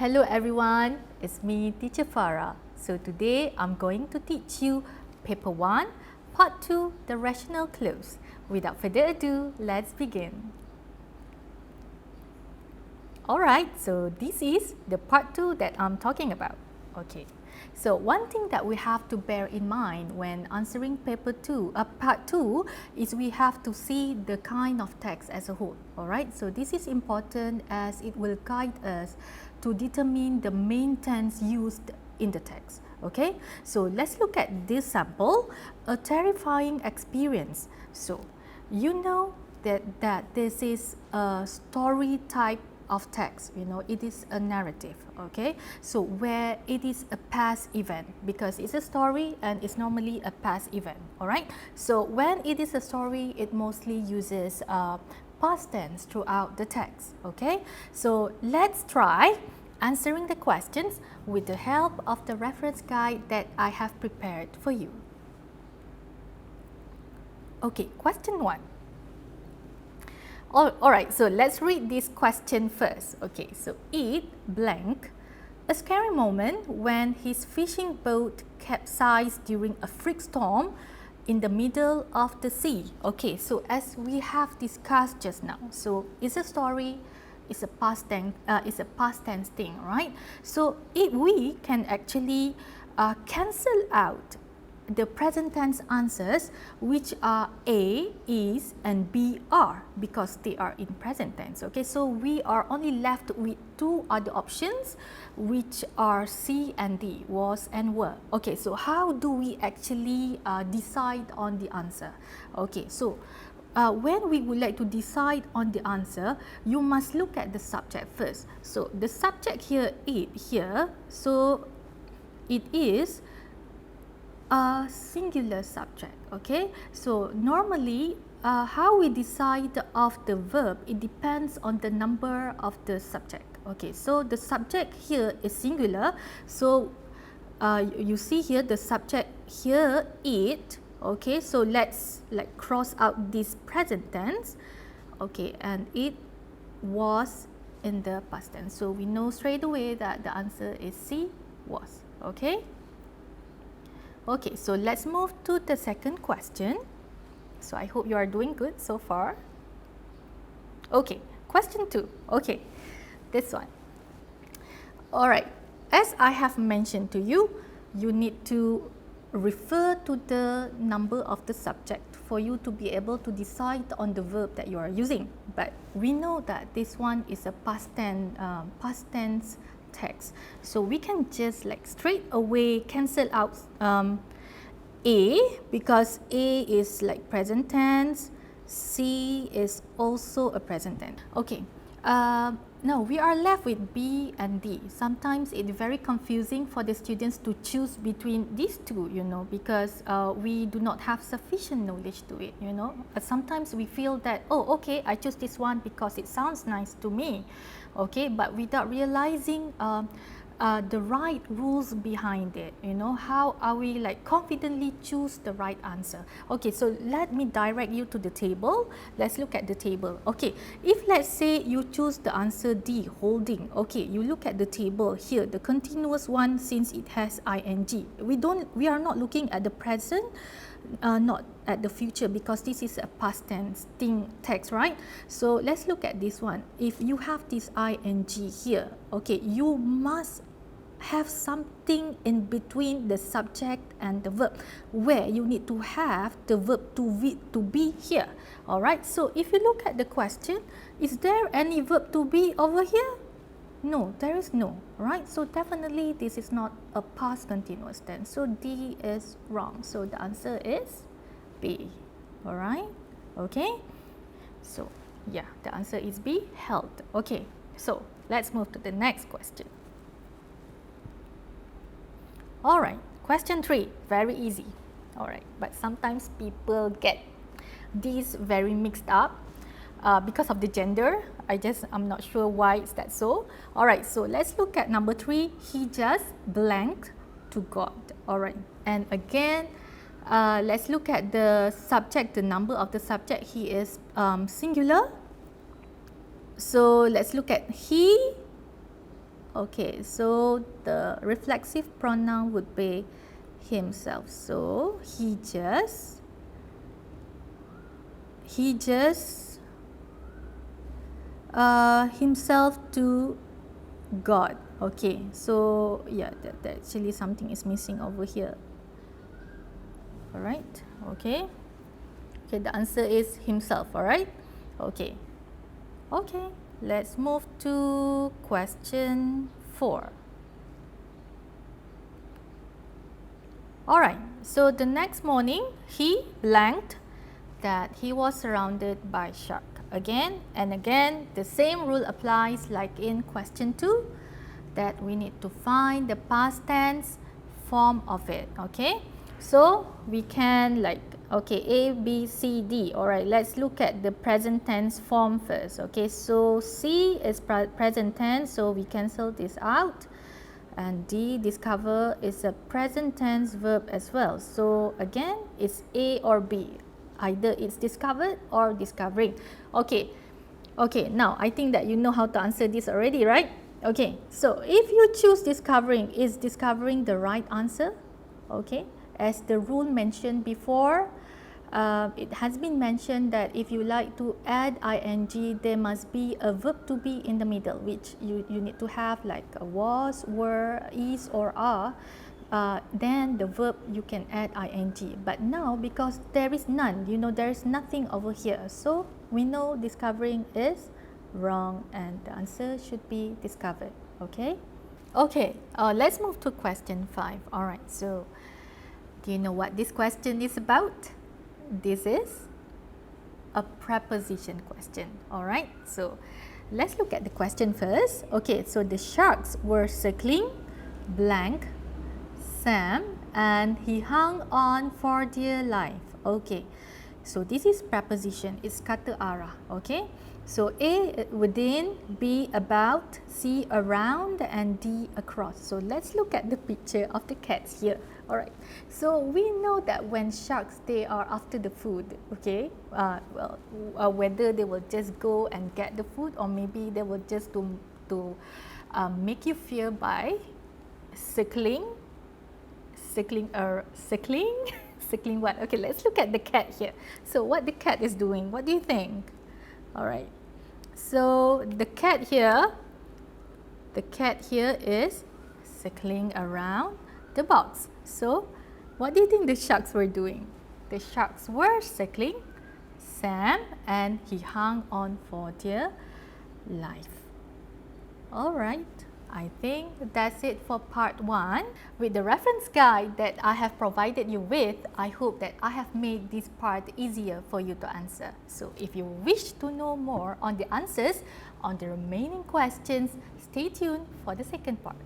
Hello everyone, it's me, Teacher Farah. So today I'm going to teach you Paper 1, Part 2, the rational clause. Without further ado, let's begin. Alright, so this is the Part 2 that I'm talking about. Okay, so one thing that we have to bear in mind when answering Part 2 is we have to see the kind of text as a whole. Alright, so this is important as it will guide us to determine the main tense used in the text. Okay, so let's look at this sample, a terrifying experience. So you know that this is a story type of text, it is a narrative, okay? So where it is a past event, because it's a story and it's normally a past event, alright? So when it is a story, it mostly uses past tense throughout the text, okay? So let's try answering the questions with the help of the reference guide that I have prepared for you. Okay, question 1. Alright, so let's read this question first. Okay, so it blank a scary moment when his fishing boat capsized during a freak storm in the middle of the sea. Okay, so as we have discussed just now, so it's a story, it's a past tense thing, right? So we can actually cancel out the present tense answers, which are A, is, and B, are, because they are in present tense. Okay, so we are only left with two other options, which are C and D, was and were. Okay, so how do we actually decide on the answer? Okay, so when we would like to decide on the answer, you must look at the subject first. So the subject here, it here, so it is a singular subject, okay? So normally how we decide of the verb, it depends on the number of the subject. Okay, so the subject here is singular, so you see here the subject here, it, okay? So let's cross out this present tense, okay, and it was in the past tense. So we know straight away that the answer is C, was, okay? Okay, so let's move to the second question. So I hope you are doing good so far. Okay, question 2. Okay, this one. Alright, as I have mentioned to you, you need to refer to the number of the subject for you to be able to decide on the verb that you are using. But we know that this one is a past tense text, so we can just straight away cancel out A, because A is present tense, C is also a present tense. Okay, now we are left with B and D. Sometimes it's very confusing for the students to choose between these two, because we do not have sufficient knowledge to it, Sometimes we feel that, oh, okay, I choose this one because it sounds nice to me, okay, but without realizing the right rules behind it, how are we confidently choose the right answer. Okay, so let me direct you to the table. Let's look at the table. Okay, if let's say you choose the answer D, holding, okay, you look at the table here, the continuous one, since it has ing. We are not looking at the present, not at the future, because this is a past tense text, right? So let's look at this one. If you have this ing here, okay, you must have something in between the subject and the verb, where you need to have the verb to be here. Alright, so if you look at the question, is there any verb to be over here? No, there is no, right? So definitely this is not a past continuous tense. So D is wrong. So the answer is B. Alright, okay? So yeah, the answer is B, held. Okay, so let's move to the next question. Alright, question 3, very easy. Alright, but sometimes people get these very mixed up because of the gender. I'm not sure why is that so. Alright, so let's look at number 3. He just blanked to God. Alright, and again, let's look at the subject, the number of the subject. He is singular. So let's look at he Okay, so the reflexive pronoun would be himself. So he just himself to God. Okay, so yeah, that actually something is missing over here. Alright, okay. Okay, the answer is himself, alright? Okay. Okay, let's move to question 4. Alright, so the next morning, he blanked that he was surrounded by shark. Again and again, the same rule applies like in question 2, that we need to find the past tense form of it, okay? So we can like, okay, A, B, C, D. Alright, let's look at the present tense form first. Okay, so C is present tense, so we cancel this out. And D, discover, is a present tense verb as well. So again, it's A or B. Either it's discovered or discovering. Okay, okay, now I think that you know how to answer this already, right? Okay, so if you choose discovering, is discovering the right answer? Okay, as the rule mentioned before, it has been mentioned that if you like to add ing, there must be a verb to be in the middle, which you need to have like a was, were, is or are. Then the verb you can add ing. But now because there is none, you know, there is nothing over here. So we know discovering is wrong and the answer should be discovered. Okay? Okay, let's move to question 5. Alright, so do you know what this question is about? This is a preposition question. Alright, so let's look at the question first. Okay, so the sharks were circling blank Sam and he hung on for dear life. Okay, so this is preposition, it's kata arah. Okay, so A within, B about, C around and D across. So let's look at the picture of the cats here. Alright, so we know that when sharks, they are after the food, okay, whether they will just go and get the food or maybe they will just to make you fear by circling what? Okay, let's look at the cat here. So what the cat is doing, what do you think? Alright, so the cat here is circling around the box. So what do you think the sharks were doing? The sharks were circling Sam and he hung on for dear life. Alright, I think that's it for part 1. With the reference guide that I have provided you with, I hope that I have made this part easier for you to answer. So if you wish to know more on the answers on the remaining questions, stay tuned for the second part.